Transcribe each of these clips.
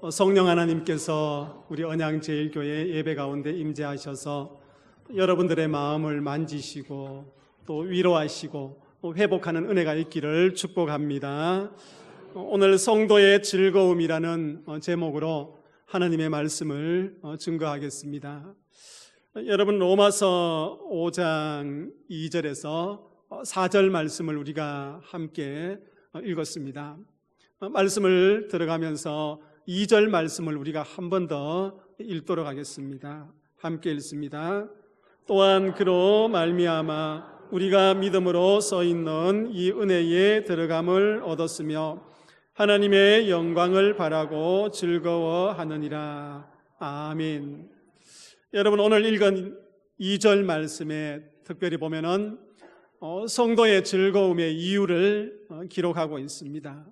성령 하나님께서 우리 언양제일교회 예배 가운데 임재하셔서 여러분들의 마음을 만지시고 또 위로하시고 회복하는 은혜가 있기를 축복합니다. 오늘 성도의 즐거움이라는 제목으로 하나님의 말씀을 증거하겠습니다. 여러분, 로마서 5장 2절에서 4절 말씀을 우리가 함께 읽었습니다. 말씀을 들어가면서 2절 말씀을 우리가 한 번 더 읽도록 하겠습니다. 함께 읽습니다. 또한 그로 말미암아 우리가 믿음으로 서 있는 이 은혜에 들어감을 얻었으며 하나님의 영광을 바라고 즐거워하느니라. 아멘. 여러분, 오늘 읽은 2절 말씀에 특별히 보면은 성도의 즐거움의 이유를 기록하고 있습니다.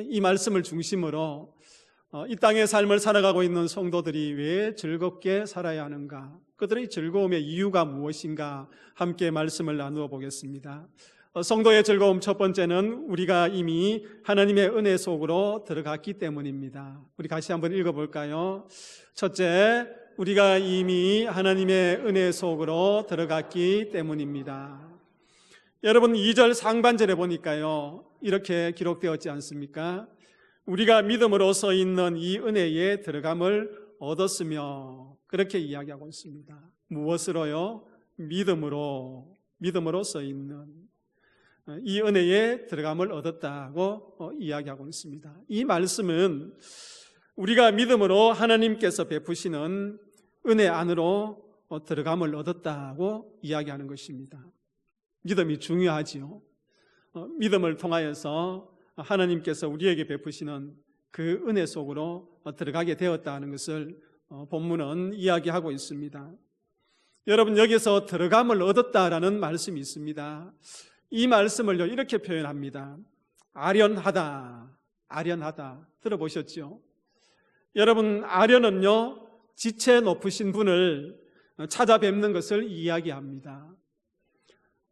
이 말씀을 중심으로 이 땅의 삶을 살아가고 있는 성도들이 왜 즐겁게 살아야 하는가, 그들의 즐거움의 이유가 무엇인가 함께 말씀을 나누어 보겠습니다. 성도의 즐거움 첫 번째는 우리가 이미 하나님의 은혜 속으로 들어갔기 때문입니다. 우리 같이 한번 읽어볼까요? 첫째, 우리가 이미 하나님의 은혜 속으로 들어갔기 때문입니다. 여러분, 2절 상반절에 보니까요, 이렇게 기록되었지 않습니까? 우리가 믿음으로 서 있는 이 은혜에 들어감을 얻었으며, 그렇게 이야기하고 있습니다. 무엇으로요? 믿음으로 서 있는 이 은혜에 들어감을 얻었다고 이야기하고 있습니다. 이 말씀은 우리가 믿음으로 하나님께서 베푸시는 은혜 안으로 들어감을 얻었다고 이야기하는 것입니다. 믿음이 중요하지요. 믿음을 통하여서 하나님께서 우리에게 베푸시는 그 은혜 속으로 들어가게 되었다는 것을 본문은 이야기하고 있습니다. 여러분, 여기서 들어감을 얻었다라는 말씀이 있습니다. 이 말씀을요, 이렇게 표현합니다. 아련하다. 들어보셨죠? 여러분, 아련은요, 지체 높으신 분을 찾아뵙는 것을 이야기합니다.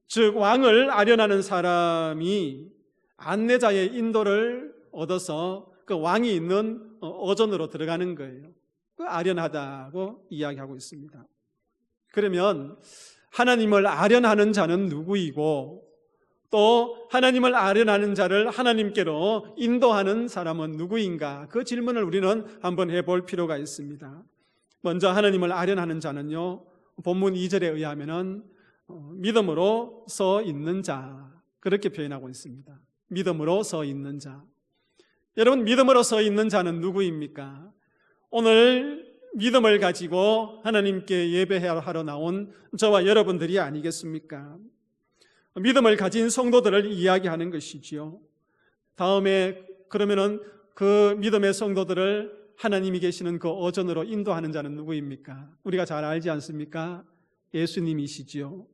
즉, 왕을 아련하는 사람이 안내자의 인도를 얻어서 그 왕이 있는 어전으로 들어가는 거예요. 그 아련하다고 이야기하고 있습니다. 그러면 하나님을 아련하는 자는 누구이고, 또 하나님을 아련하는 자를 하나님께로 인도하는 사람은 누구인가? 그 질문을 우리는 한번 해볼 필요가 있습니다. 먼저 하나님을 아련하는 자는요, 본문 2절에 의하면은 믿음으로 서 있는 자, 그렇게 표현하고 있습니다. 믿음으로 서 있는 자. 여러분, 믿음으로 서 있는 자는 누구입니까? 오늘 믿음을 가지고 하나님께 예배하러 나온 저와 여러분들이 아니겠습니까? 믿음을 가진 성도들을 이야기하는 것이지요. 다음에 그러면은 그 믿음의 성도들을 하나님이 계시는 그 어전으로 인도하는 자는 누구입니까? 우리가 잘 알지 않습니까? 예수님이시지요.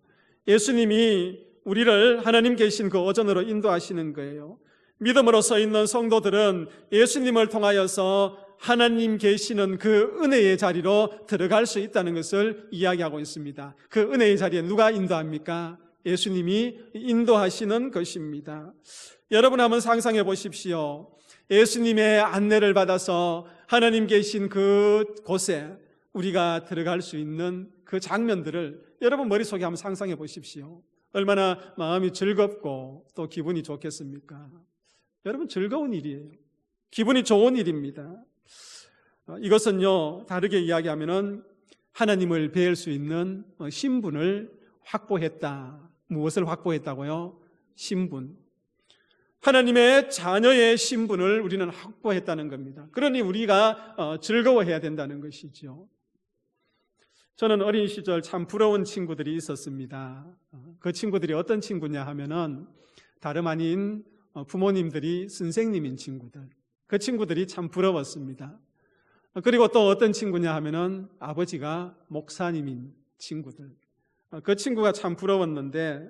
예수님이 우리를 하나님 계신 그 어전으로 인도하시는 거예요. 믿음으로 서 있는 성도들은 예수님을 통하여서 하나님 계시는 그 은혜의 자리로 들어갈 수 있다는 것을 이야기하고 있습니다. 그 은혜의 자리에 누가 인도합니까? 예수님이 인도하시는 것입니다. 여러분, 한번 상상해 보십시오. 예수님의 안내를 받아서 하나님 계신 그 곳에 우리가 들어갈 수 있는 그 장면들을 여러분 머릿속에 한번 상상해 보십시오. 얼마나 마음이 즐겁고 또 기분이 좋겠습니까? 여러분, 즐거운 일이에요. 기분이 좋은 일입니다. 이것은요, 다르게 이야기하면은 하나님을 뵐 수 있는 신분을 확보했다. 무엇을 확보했다고요? 신분. 하나님의 자녀의 신분을 우리는 확보했다는 겁니다. 그러니 우리가 즐거워해야 된다는 것이죠. 저는 어린 시절 참 부러운 친구들이 있었습니다. 그 친구들이 어떤 친구냐 하면은 다름 아닌 부모님들이 선생님인 친구들. 그 친구들이 참 부러웠습니다. 그리고 또 어떤 친구냐 하면은 아버지가 목사님인 친구들. 그 친구가 참 부러웠는데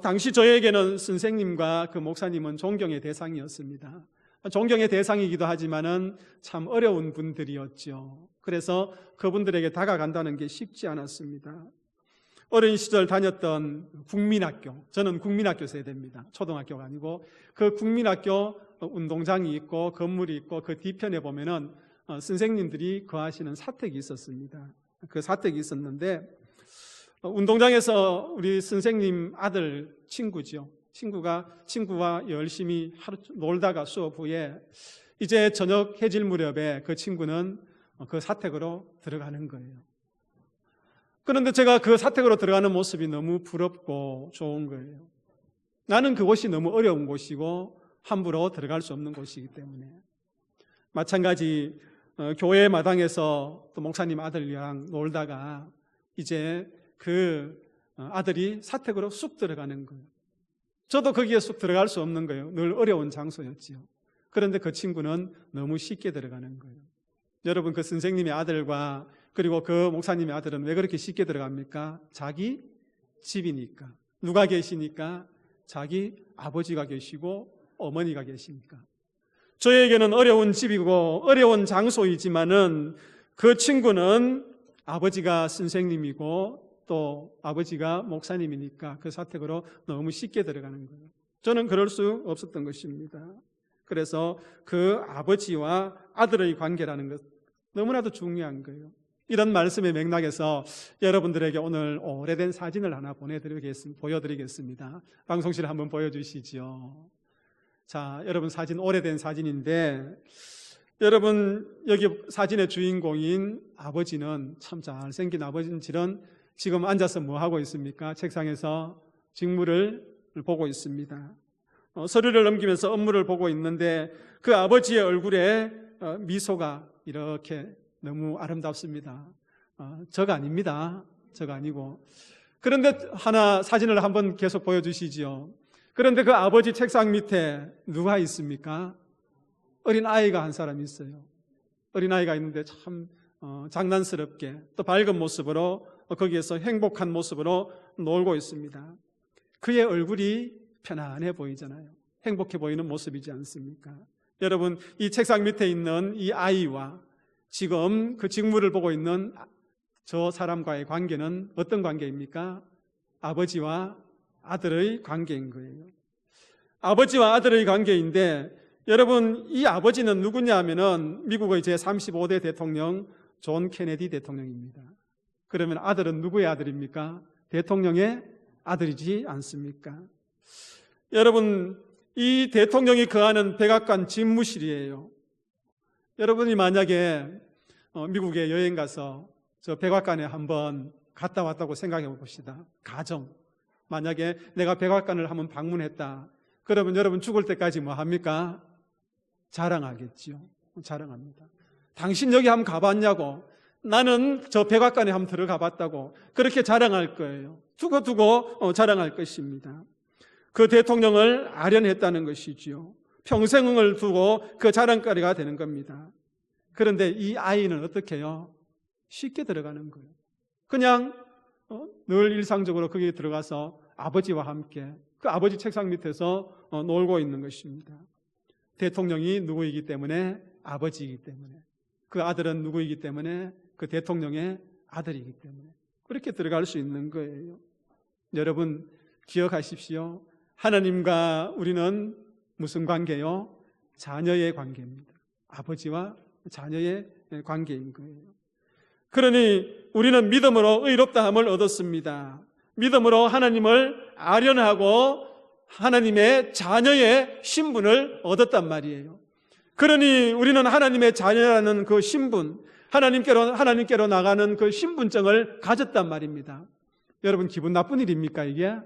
당시 저에게는 선생님과 그 목사님은 존경의 대상이었습니다. 존경의 대상이기도 하지만은 참 어려운 분들이었죠. 그래서 그분들에게 다가간다는 게 쉽지 않았습니다. 어린 시절 다녔던 국민학교, 저는 국민학교 세대입니다. 초등학교가 아니고 그 국민학교 운동장이 있고 건물이 있고 그 뒤편에 보면은 선생님들이 거하시는 사택이 있었습니다. 그 사택이 있었는데 운동장에서 우리 선생님 아들 친구와 열심히 하루 놀다가 수업 후에 이제 저녁 해질 무렵에 그 친구는 그 사택으로 들어가는 거예요. 그런데 제가 그 사택으로 들어가는 모습이 너무 부럽고 좋은 거예요. 나는 그곳이 너무 어려운 곳이고 함부로 들어갈 수 없는 곳이기 때문에. 마찬가지 교회 마당에서 또 목사님 아들이랑 놀다가 이제 그 아들이 사택으로 쑥 들어가는 거예요. 저도 거기에 쑥 들어갈 수 없는 거예요. 늘 어려운 장소였지요. 그런데 그 친구는 너무 쉽게 들어가는 거예요. 여러분, 그 선생님의 아들과 그리고 그 목사님의 아들은 왜 그렇게 쉽게 들어갑니까? 자기 집이니까. 누가 계시니까? 자기 아버지가 계시고 어머니가 계시니까. 저에게는 어려운 집이고 어려운 장소이지만은 그 친구는 아버지가 선생님이고 또 아버지가 목사님이니까 그 사택으로 너무 쉽게 들어가는 거예요. 저는 그럴 수 없었던 것입니다. 그래서 그 아버지와 아들의 관계라는 것 너무나도 중요한 거예요. 이런 말씀의 맥락에서 여러분들에게 오늘 오래된 사진을 하나 보여드리겠습니다. 방송실 한번 보여주시죠. 자, 여러분 사진 오래된 사진인데 여러분 여기 사진의 주인공인 아버지는 참 잘생긴 아버지는 지금 앉아서 뭐 하고 있습니까? 책상에서 직무를 보고 있습니다. 서류를 넘기면서 업무를 보고 있는데 그 아버지의 얼굴에 미소가 이렇게 너무 아름답습니다. 저가 아닙니다. 저가 아니고. 그런데 하나 사진을 한번 계속 보여주시지요. 그런데 그 아버지 책상 밑에 누가 있습니까? 어린 아이가 한 사람 있어요. 어린 아이가 있는데 참 장난스럽게 또 밝은 모습으로 거기에서 행복한 모습으로 놀고 있습니다. 그의 얼굴이 편안해 보이잖아요. 행복해 보이는 모습이지 않습니까? 여러분, 이 책상 밑에 있는 이 아이와 지금 그 직무를 보고 있는 저 사람과의 관계는 어떤 관계입니까? 아버지와 아들의 관계인 거예요. 아버지와 아들의 관계인데 여러분, 이 아버지는 누구냐 하면은 미국의 제35대 대통령 존 케네디 대통령입니다. 그러면 아들은 누구의 아들입니까? 대통령의 아들이지 않습니까? 여러분, 이 대통령이 거하는 백악관 집무실이에요. 여러분이 만약에 미국에 여행 가서 저 백악관에 한번 갔다 왔다고 생각해 봅시다. 가정. 만약에 내가 백악관을 한번 방문했다. 그러면 여러분 죽을 때까지 뭐 합니까? 자랑하겠지요. 자랑합니다. 당신 여기 한번 가봤냐고. 나는 저 백악관에 한번 들어가 봤다고. 그렇게 자랑할 거예요. 두고 자랑할 것입니다. 그 대통령을 아련했다는 것이지요. 평생을 두고 그 자랑거리가 되는 겁니다. 그런데 이 아이는 어떻게 해요? 쉽게 들어가는 거예요. 그냥 늘 일상적으로 거기에 들어가서 아버지와 함께 그 아버지 책상 밑에서 놀고 있는 것입니다. 대통령이 누구이기 때문에? 아버지이기 때문에. 그 아들은 누구이기 때문에? 그 대통령의 아들이기 때문에. 그렇게 들어갈 수 있는 거예요. 여러분 기억하십시오. 하나님과 우리는 무슨 관계요? 자녀의 관계입니다. 아버지와 자녀의 관계인 거예요. 그러니 우리는 믿음으로 의롭다함을 얻었습니다. 믿음으로 하나님을 아련하고 하나님의 자녀의 신분을 얻었단 말이에요. 그러니 우리는 하나님의 자녀라는 그 신분, 하나님께로 나가는 그 신분증을 가졌단 말입니다. 여러분 기분 나쁜 일입니까 이게?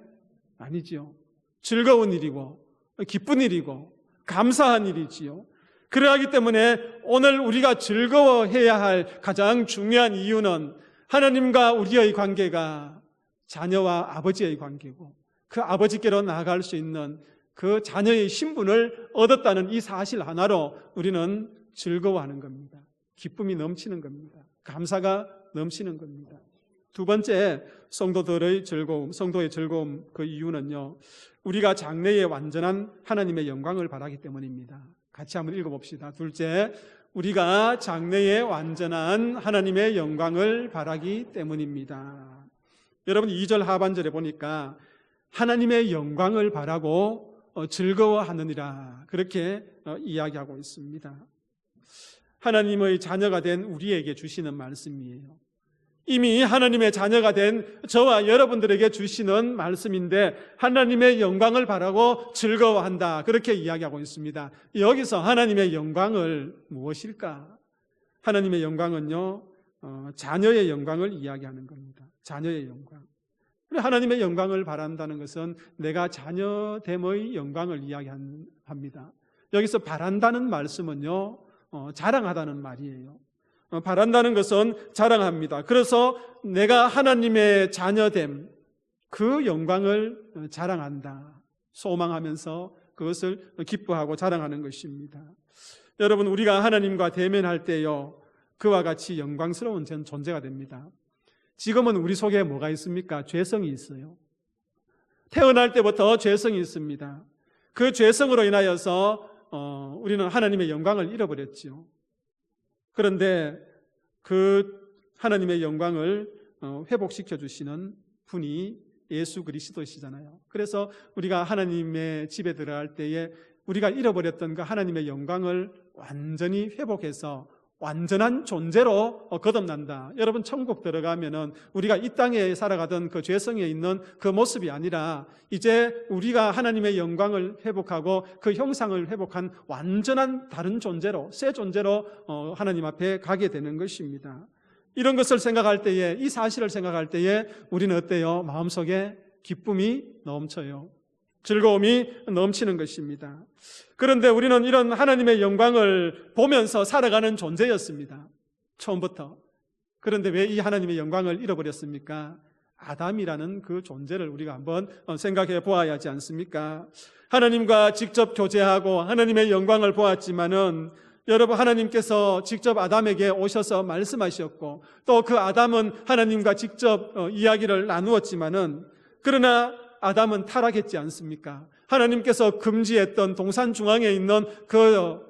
아니지요. 즐거운 일이고 기쁜 일이고 감사한 일이지요. 그러하기 때문에 오늘 우리가 즐거워해야 할 가장 중요한 이유는 하나님과 우리의 관계가 자녀와 아버지의 관계고 그 아버지께로 나아갈 수 있는 그 자녀의 신분을 얻었다는 이 사실 하나로 우리는 즐거워하는 겁니다. 기쁨이 넘치는 겁니다. 감사가 넘치는 겁니다. 두 번째, 성도의 즐거움 그 이유는요. 우리가 장래의 완전한 하나님의 영광을 바라기 때문입니다. 같이 한번 읽어봅시다. 둘째, 우리가 장래의 완전한 하나님의 영광을 바라기 때문입니다. 여러분 2절 하반절에 보니까 하나님의 영광을 바라고 즐거워하느니라 그렇게 이야기하고 있습니다. 하나님의 자녀가 된 우리에게 주시는 말씀이에요. 이미 하나님의 자녀가 된 저와 여러분들에게 주시는 말씀인데 하나님의 영광을 바라고 즐거워한다 그렇게 이야기하고 있습니다. 여기서 하나님의 영광을 무엇일까? 하나님의 영광은요, 자녀의 영광을 이야기하는 겁니다. 자녀의 영광. 하나님의 영광을 바란다는 것은 내가 자녀됨의 영광을 이야기합니다. 여기서 바란다는 말씀은요, 자랑하다는 말이에요. 바란다는 것은 자랑합니다. 그래서 내가 하나님의 자녀됨, 그 영광을 자랑한다. 소망하면서 그것을 기뻐하고 자랑하는 것입니다. 여러분, 우리가 하나님과 대면할 때요, 그와 같이 영광스러운 존재가 됩니다. 지금은 우리 속에 뭐가 있습니까? 죄성이 있어요. 태어날 때부터 죄성이 있습니다. 그 죄성으로 인하여서 우리는 하나님의 영광을 잃어버렸죠. 그런데 그 하나님의 영광을 회복시켜 주시는 분이 예수 그리스도시잖아요. 그래서 우리가 하나님의 집에 들어갈 때에 우리가 잃어버렸던 그 하나님의 영광을 완전히 회복해서 완전한 존재로 거듭난다. 여러분, 천국 들어가면은 우리가 이 땅에 살아가던 그 죄성에 있는 그 모습이 아니라 이제 우리가 하나님의 영광을 회복하고 그 형상을 회복한 완전한 다른 존재로, 새 존재로 하나님 앞에 가게 되는 것입니다. 이런 것을 생각할 때에, 이 사실을 생각할 때에 우리는 어때요? 마음속에 기쁨이 넘쳐요. 즐거움이 넘치는 것입니다. 그런데 우리는 이런 하나님의 영광을 보면서 살아가는 존재였습니다. 처음부터. 그런데 왜 이 하나님의 영광을 잃어버렸습니까? 아담이라는 그 존재를 우리가 한번 생각해 보아야 하지 않습니까? 하나님과 직접 교제하고 하나님의 영광을 보았지만은 여러분, 하나님께서 직접 아담에게 오셔서 말씀하셨고 또 그 아담은 하나님과 직접 이야기를 나누었지만은 그러나 아담은 타락했지 않습니까? 하나님께서 금지했던 동산 중앙에 있는 그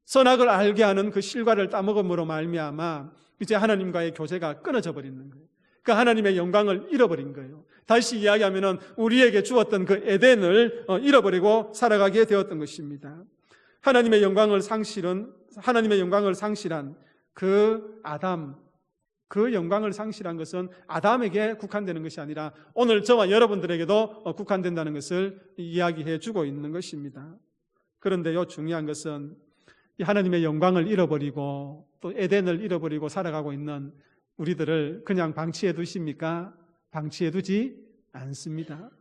선악을 알게 하는 그 실과를 따먹음으로 말미암아 이제 하나님과의 교제가 끊어져 버리는 거예요. 그 하나님의 영광을 잃어버린 거예요. 다시 이야기하면은 우리에게 주었던 그 에덴을 잃어버리고 살아가게 되었던 것입니다. 하나님의 영광을 상실한 그 아담, 그 영광을 상실한 것은 아담에게 국한되는 것이 아니라 오늘 저와 여러분들에게도 국한된다는 것을 이야기해 주고 있는 것입니다. 그런데요, 중요한 것은 이 하나님의 영광을 잃어버리고 또 에덴을 잃어버리고 살아가고 있는 우리들을 그냥 방치해 두십니까? 방치해 두지 않습니다.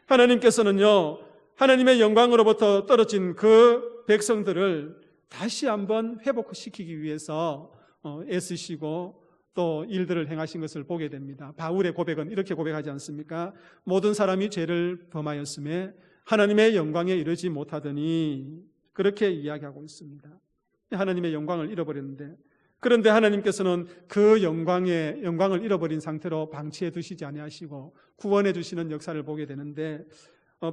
하나님께서는요, 하나님의 영광으로부터 떨어진 그 백성들을 다시 한번 회복시키기 위해서 애쓰시고 또 일들을 행하신 것을 보게 됩니다. 바울의 고백은 이렇게 고백하지 않습니까? 모든 사람이 죄를 범하였음에 하나님의 영광에 이르지 못하더니 그렇게 이야기하고 있습니다. 하나님의 영광을 잃어버렸는데, 그런데 하나님께서는 그 영광을 잃어버린 상태로 방치해 두시지 아니하시고 구원해 주시는 역사를 보게 되는데,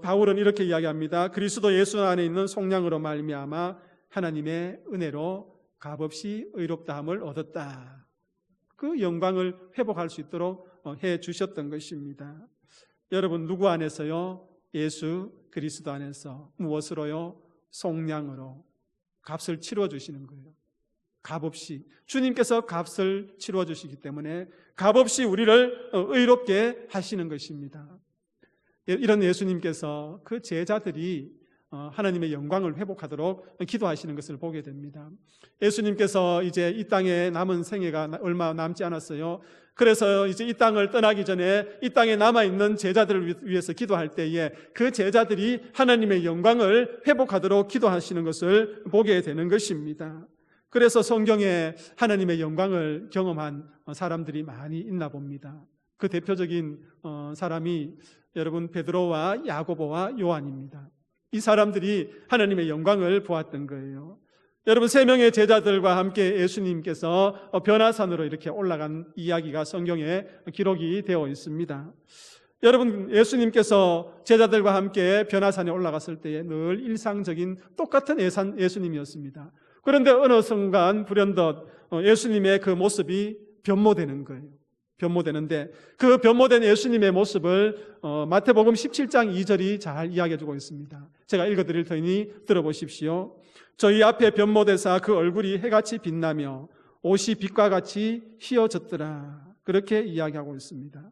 바울은 이렇게 이야기합니다. 그리스도 예수 안에 있는 속량으로 말미암아 하나님의 은혜로 값없이 의롭다함을 얻었다. 그 영광을 회복할 수 있도록 해 주셨던 것입니다. 여러분, 누구 안에서요? 예수 그리스도 안에서. 무엇으로요? 속량으로 값을 치루어 주시는 거예요. 값없이. 주님께서 값을 치루어 주시기 때문에 값없이 우리를 의롭게 하시는 것입니다. 이런 예수님께서 그 제자들이 하나님의 영광을 회복하도록 기도하시는 것을 보게 됩니다. 예수님께서 이제 이 땅에 남은 생애가 얼마 남지 않았어요. 그래서 이제 이 땅을 떠나기 전에 이 땅에 남아있는 제자들을 위해서 기도할 때에 그 제자들이 하나님의 영광을 회복하도록 기도하시는 것을 보게 되는 것입니다. 그래서 성경에 하나님의 영광을 경험한 사람들이 많이 있나 봅니다. 그 대표적인 사람이 여러분 베드로와 야고보와 요한입니다. 이 사람들이 하나님의 영광을 보았던 거예요. 여러분, 3명의 제자들과 함께 예수님께서 변화산으로 이렇게 올라간 이야기가 성경에 기록이 되어 있습니다. 여러분, 예수님께서 제자들과 함께 변화산에 올라갔을 때에 늘 일상적인 똑같은 예수님이었습니다. 그런데 어느 순간 불현듯 예수님의 그 모습이 변모되는 거예요. 변모되는데 그 변모된 예수님의 모습을 마태복음 17장 2절이 잘 이야기해주고 있습니다. 제가 읽어드릴 터이니 들어보십시오. 저희 앞에 변모되사 그 얼굴이 해같이 빛나며 옷이 빛과 같이 휘어졌더라. 그렇게 이야기하고 있습니다.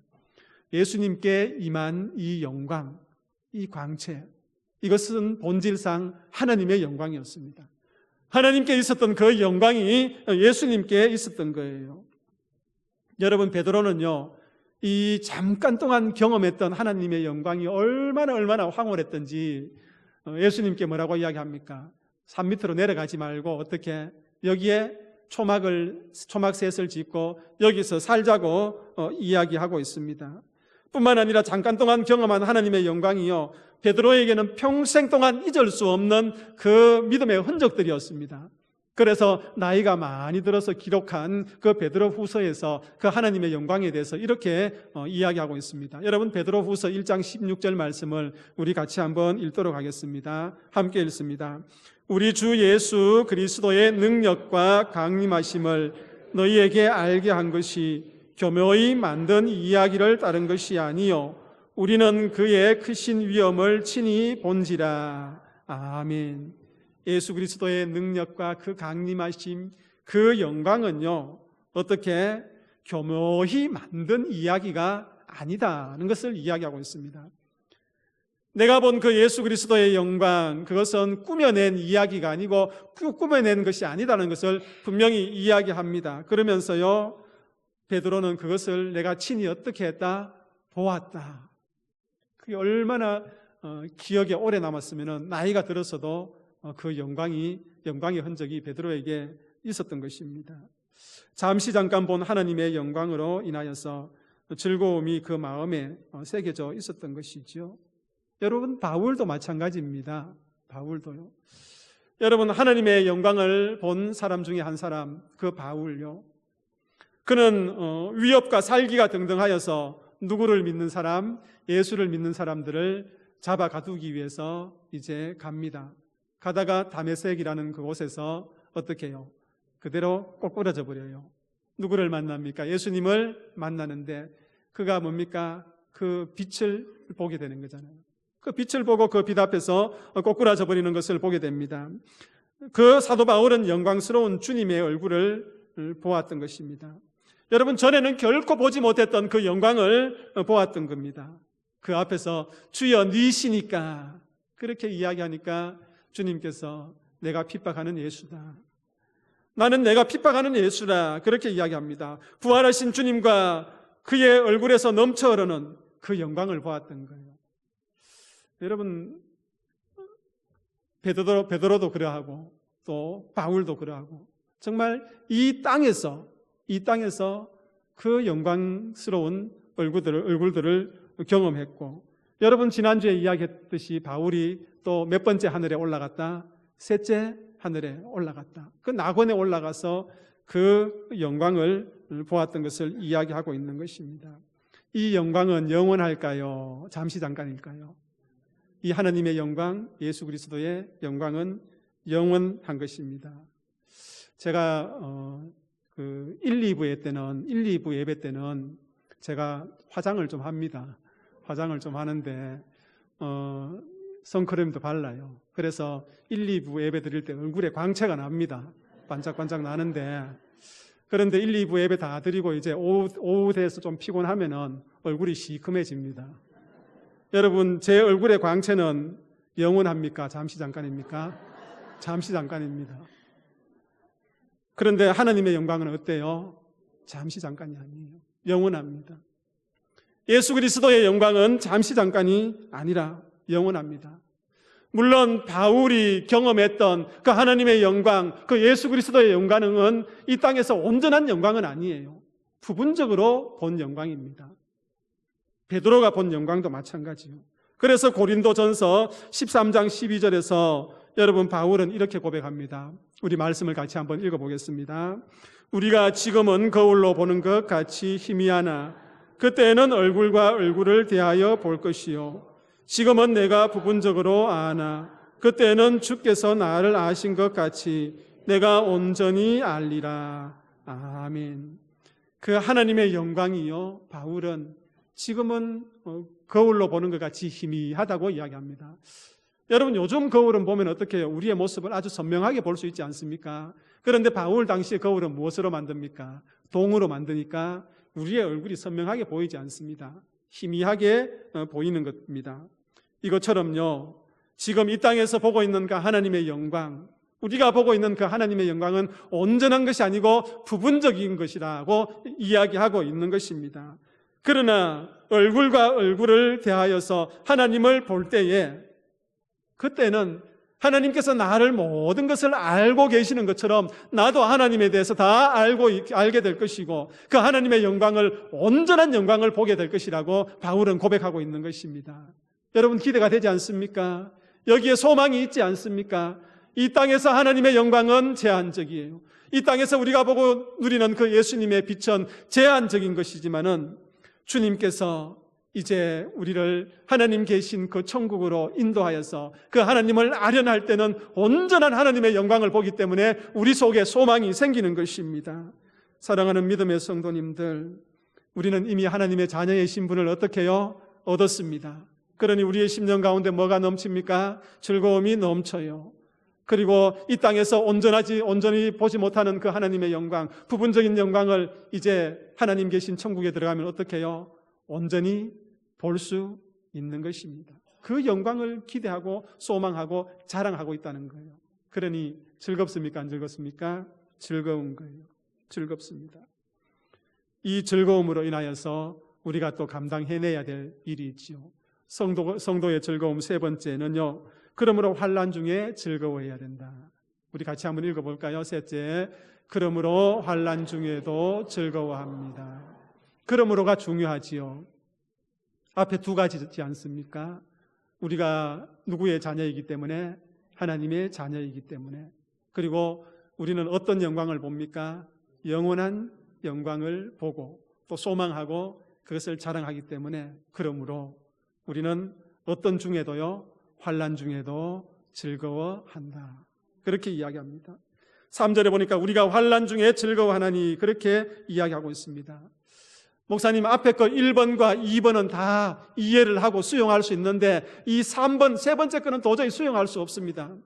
예수님께 임한 이 영광, 이 광채, 이것은 본질상 하나님의 영광이었습니다. 하나님께 있었던 그 영광이 예수님께 있었던 거예요. 여러분, 베드로는요, 이 잠깐 동안 경험했던 하나님의 영광이 얼마나 황홀했던지 예수님께 뭐라고 이야기합니까? 산 밑으로 내려가지 말고 어떻게 여기에 초막셋을 짓고 여기서 살자고 이야기하고 있습니다. 뿐만 아니라 잠깐 동안 경험한 하나님의 영광이요, 베드로에게는 평생 동안 잊을 수 없는 그 믿음의 흔적들이었습니다. 그래서 나이가 많이 들어서 기록한 그 베드로 후서에서 그 하나님의 영광에 대해서 이렇게 이야기하고 있습니다. 여러분, 베드로 후서 1장 16절 말씀을 우리 같이 한번 읽도록 하겠습니다. 함께 읽습니다. 우리 주 예수 그리스도의 능력과 강림하심을 너희에게 알게 한 것이 교묘히 만든 이야기를 따른 것이 아니요 우리는 그의 크신 위엄을 친히 본지라. 아멘. 예수 그리스도의 능력과 그 강림하심, 그 영광은요, 어떻게 교묘히 만든 이야기가 아니다는 것을 이야기하고 있습니다. 내가 본 그 예수 그리스도의 영광, 그것은 꾸며낸 이야기가 아니고 꾸며낸 것이 아니다는 것을 분명히 이야기합니다. 그러면서요, 베드로는 그것을 내가 친히 어떻게 했다? 보았다. 그게 얼마나 기억에 오래 남았으면 나이가 들어서도 그 영광의 흔적이 베드로에게 있었던 것입니다. 잠깐 본 하나님의 영광으로 인하여서 즐거움이 그 마음에 새겨져 있었던 것이죠. 여러분, 바울도 마찬가지입니다. 바울도요. 여러분, 하나님의 영광을 본 사람 중에 한 사람, 그 바울요. 그는 위협과 살기가 등등하여서 누구를 믿는 사람, 예수를 믿는 사람들을 잡아 가두기 위해서 이제 갑니다. 가다가 다메섹이라는 그곳에서 어떻게 해요? 그대로 꼬꾸라져 버려요. 누구를 만납니까? 예수님을 만나는데 그가 뭡니까? 그 빛을 보게 되는 거잖아요. 그 빛을 보고 그 빛 앞에서 꼬꾸라져 버리는 것을 보게 됩니다. 그 사도 바울은 영광스러운 주님의 얼굴을 보았던 것입니다. 여러분, 전에는 결코 보지 못했던 그 영광을 보았던 겁니다. 그 앞에서 주여 니시니까 그렇게 이야기하니까 주님께서 내가 핍박하는 예수다. 나는 내가 핍박하는 예수다. 그렇게 이야기합니다. 부활하신 주님과 그의 얼굴에서 넘쳐 흐르는 그 영광을 보았던 거예요. 여러분, 베드로도 그러하고 또 바울도 그러하고 정말 이 땅에서 그 영광스러운 얼굴들을 경험했고, 여러분 지난주에 이야기했듯이 바울이 또 몇 번째 하늘에 올라갔다? 셋째 하늘에 올라갔다. 그 낙원에 올라가서 그 영광을 보았던 것을 이야기하고 있는 것입니다. 이 영광은 영원할까요? 잠시 잠깐일까요? 이 하나님의 영광, 예수 그리스도의 영광은 영원한 것입니다. 제가 1, 2부 예배 때는 제가 화장을 좀 합니다. 화장을 좀 하는데 선크림도 발라요. 그래서 1, 2부 예배 드릴 때 얼굴에 광채가 납니다. 반짝반짝 나는데, 그런데 1, 2부 예배 다 드리고 이제 오후 돼서 좀 피곤하면은 얼굴이 시커매집니다. 여러분, 제 얼굴의 광채는 영원합니까? 잠시 잠깐입니까? 잠시 잠깐입니다. 그런데 하나님의 영광은 어때요? 잠시 잠깐이 아니에요. 영원합니다. 예수 그리스도의 영광은 잠시 잠깐이 아니라 영원합니다. 물론 바울이 경험했던 그 하나님의 영광, 그 예수 그리스도의 영광은 이 땅에서 온전한 영광은 아니에요. 부분적으로 본 영광입니다. 베드로가 본 영광도 마찬가지요. 그래서 고린도전서 13장 12절에서 여러분, 바울은 이렇게 고백합니다. 우리 말씀을 같이 한번 읽어보겠습니다. 우리가 지금은 거울로 보는 것 같이 희미하나 그때는 얼굴과 얼굴을 대하여 볼 것이요 지금은 내가 부분적으로 아나 그때는 주께서 나를 아신 것 같이 내가 온전히 알리라. 아멘. 그 하나님의 영광이요, 바울은 지금은 거울로 보는 것 같이 희미하다고 이야기합니다. 여러분, 요즘 거울은 보면 어떻게 해요? 우리의 모습을 아주 선명하게 볼 수 있지 않습니까? 그런데 바울 당시의 거울은 무엇으로 만듭니까? 동으로 만드니까 우리의 얼굴이 선명하게 보이지 않습니다. 희미하게 보이는 겁니다. 이것처럼요, 지금 이 땅에서 보고 있는 그 하나님의 영광, 우리가 보고 있는 그 하나님의 영광은 온전한 것이 아니고 부분적인 것이라고 이야기하고 있는 것입니다. 그러나 얼굴과 얼굴을 대하여서 하나님을 볼 때에, 그때는 하나님께서 나를 모든 것을 알고 계시는 것처럼 나도 하나님에 대해서 다 알게 될 것이고, 그 하나님의 영광을, 온전한 영광을 보게 될 것이라고 바울은 고백하고 있는 것입니다. 여러분, 기대가 되지 않습니까? 여기에 소망이 있지 않습니까? 이 땅에서 하나님의 영광은 제한적이에요. 이 땅에서 우리가 보고 누리는 그 예수님의 빛은 제한적인 것이지만은 주님께서 이제 우리를 하나님 계신 그 천국으로 인도하여서 그 하나님을 아련할 때는 온전한 하나님의 영광을 보기 때문에 우리 속에 소망이 생기는 것입니다. 사랑하는 믿음의 성도님들, 우리는 이미 하나님의 자녀의 신분을 어떻게 해요? 얻었습니다. 그러니 우리의 심령 가운데 뭐가 넘칩니까? 즐거움이 넘쳐요. 그리고 이 땅에서 온전히 보지 못하는 그 하나님의 영광, 부분적인 영광을 이제 하나님 계신 천국에 들어가면 어떻게 해요? 온전히 볼 수 있는 것입니다. 그 영광을 기대하고 소망하고 자랑하고 있다는 거예요. 그러니 즐겁습니까? 안 즐겁습니까? 즐거운 거예요. 즐겁습니다. 이 즐거움으로 인하여서 우리가 또 감당해내야 될 일이 있지요. 성도의 즐거움 세 번째는요, 그러므로 환난 중에 즐거워해야 된다. 우리 같이 한번 읽어볼까요? 셋째, 그러므로 환난 중에도 즐거워합니다. 그러므로가 중요하지요. 앞에 두 가지지 않습니까? 우리가 누구의 자녀이기 때문에? 하나님의 자녀이기 때문에. 그리고 우리는 어떤 영광을 봅니까? 영원한 영광을 보고 또 소망하고 그것을 자랑하기 때문에, 그러므로 우리는 어떤 중에도요, 환난 중에도 즐거워한다. 그렇게 이야기합니다. 3절에 보니까 우리가 환난 중에 즐거워하나니 그렇게 이야기하고 있습니다. 목사님, 앞에 거 1번과 2번은 다 이해를 하고 수용할 수 있는데 이 3번, 세 번째 거는 도저히 수용할 수 없습니다.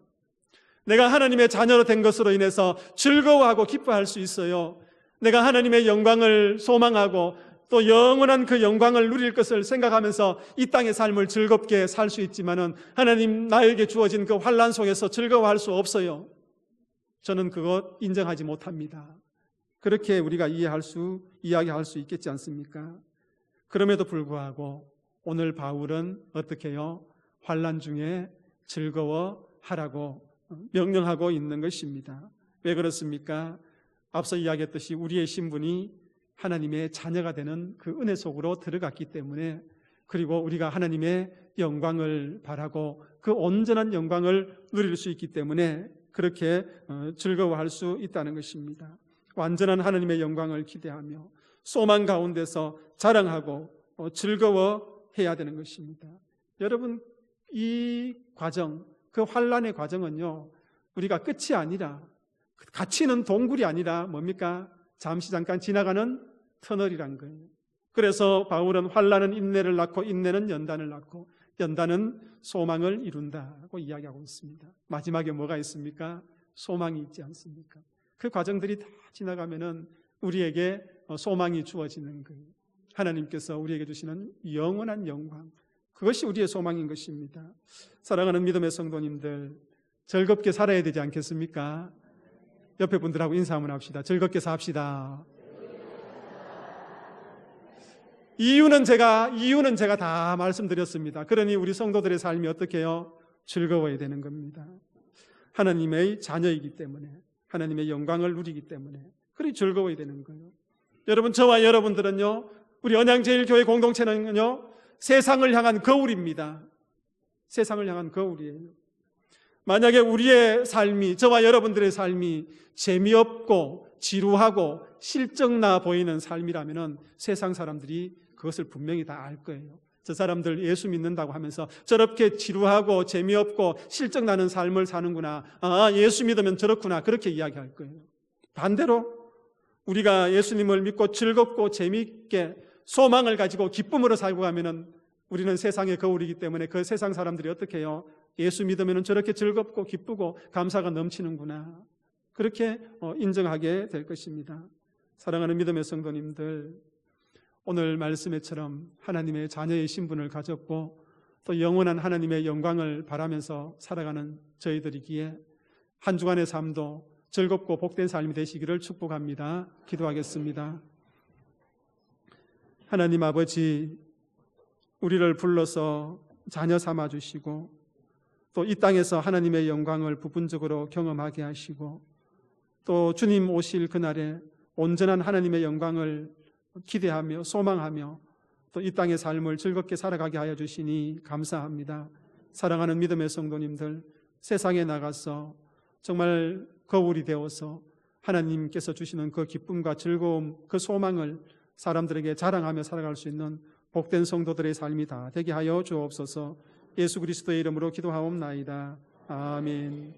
내가 하나님의 자녀로 된 것으로 인해서 즐거워하고 기뻐할 수 있어요. 내가 하나님의 영광을 소망하고 또 영원한 그 영광을 누릴 것을 생각하면서 이 땅의 삶을 즐겁게 살 수 있지만은 하나님 나에게 주어진 그 환난 속에서 즐거워할 수 없어요. 저는 그것 인정하지 못합니다. 그렇게 우리가 이야기할 수 있겠지 않습니까? 그럼에도 불구하고 오늘 바울은 어떻게 해요? 환난 중에 즐거워하라고 명령하고 있는 것입니다. 왜 그렇습니까? 앞서 이야기했듯이 우리의 신분이 하나님의 자녀가 되는 그 은혜 속으로 들어갔기 때문에, 그리고 우리가 하나님의 영광을 바라고 그 온전한 영광을 누릴 수 있기 때문에 그렇게 즐거워할 수 있다는 것입니다. 완전한 하나님의 영광을 기대하며 소망 가운데서 자랑하고 즐거워해야 되는 것입니다. 여러분, 이 과정, 그 환난의 과정은요, 우리가 끝이 아니라, 갇히는 동굴이 아니라 뭡니까? 잠시 잠깐 지나가는 터널이란 거예요. 그래서 바울은 환난은 인내를 낳고 인내는 연단을 낳고 연단은 소망을 이룬다고 이야기하고 있습니다. 마지막에 뭐가 있습니까? 소망이 있지 않습니까? 그 과정들이 다 지나가면은 우리에게 소망이 주어지는 거예요. 하나님께서 우리에게 주시는 영원한 영광, 그것이 우리의 소망인 것입니다. 사랑하는 믿음의 성도님들, 즐겁게 살아야 되지 않겠습니까? 옆에 분들하고 인사 한번 합시다. 즐겁게 삽시다. 이유는 제가 다 말씀드렸습니다. 그러니 우리 성도들의 삶이 어떻게 해요? 즐거워야 되는 겁니다. 하나님의 자녀이기 때문에, 하나님의 영광을 누리기 때문에, 그리 즐거워야 되는 거예요. 여러분, 저와 여러분들은요, 우리 언양제일교회 공동체는요, 세상을 향한 거울입니다. 세상을 향한 거울이에요. 만약에 우리의 삶이, 저와 여러분들의 삶이 재미없고 지루하고 실적나 보이는 삶이라면 세상 사람들이 그것을 분명히 다 알 거예요. 저 사람들 예수 믿는다고 하면서 저렇게 지루하고 재미없고 실적나는 삶을 사는구나, 예수 믿으면 저렇구나, 그렇게 이야기할 거예요. 반대로 우리가 예수님을 믿고 즐겁고 재미있게 소망을 가지고 기쁨으로 살고 가면은 우리는 세상의 거울이기 때문에 그 세상 사람들이 어떻게 해요? 예수 믿으면 저렇게 즐겁고 기쁘고 감사가 넘치는구나. 그렇게 인정하게 될 것입니다. 사랑하는 믿음의 성도님들, 오늘 말씀에처럼 하나님의 자녀의 신분을 가졌고 또 영원한 하나님의 영광을 바라면서 살아가는 저희들이기에 한 주간의 삶도 즐겁고 복된 삶이 되시기를 축복합니다. 기도하겠습니다. 하나님 아버지, 우리를 불러서 자녀 삼아 주시고 또 이 땅에서 하나님의 영광을 부분적으로 경험하게 하시고 또 주님 오실 그날에 온전한 하나님의 영광을 기대하며 소망하며 또 이 땅의 삶을 즐겁게 살아가게 하여 주시니 감사합니다. 사랑하는 믿음의 성도님들, 세상에 나가서 정말 거울이 되어서 하나님께서 주시는 그 기쁨과 즐거움, 그 소망을 사람들에게 자랑하며 살아갈 수 있는 복된 성도들의 삶이 다 되게 하여 주옵소서. 예수 그리스도의 이름으로 기도하옵나이다. 아멘.